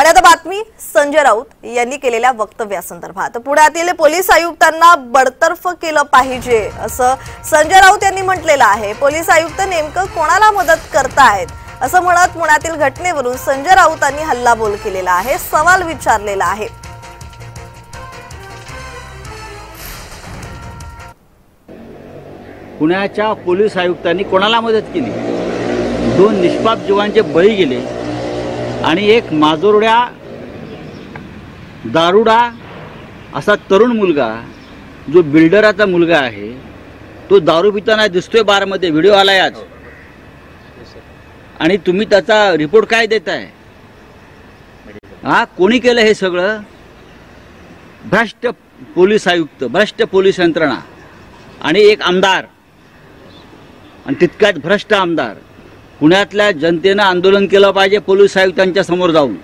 आणि आता बातमी संजय राऊत यांनी केलेल्या वक्तव्यासंदर्भात। पुण्यातील पोलीस आयुक्तांना बडतर्फ केलं पाहिजे असं संजय राऊत यांनी म्हटलेलं आहे। पोलीस आयुक्त नेमकं कोणाला मदत करतायत असं म्हणत पुण्यातील घटनेवरून संजय राऊतांनी हल्लाबोल केलेला आहे, सवाल विचारलेला आहे। पुण्याच्या पोलीस आयुक्तांनी कोणाला मदत केली? 2 निष्पाप जीवांचे बळी गेले आणि एक माजोरड्या दारुडा असा तरुण मुलगा जो बिल्डराचा मुलगा आहे तो दारू पिताना दिसतोय बारमध्ये, व्हिडिओ आलाय आज। आणि तुम्ही त्याचा रिपोर्ट काय देताय? कोणी केलं हे सगळं? भ्रष्ट पोलीस आयुक्त, भ्रष्ट पोलीस यंत्रणा आणि एक आमदार, आणि तितक्यात भ्रष्ट आमदार। पुण्यातल्या जनतेनं आंदोलन केलं पाहिजे पोलीस आयुक्तांच्या समोर जाऊन।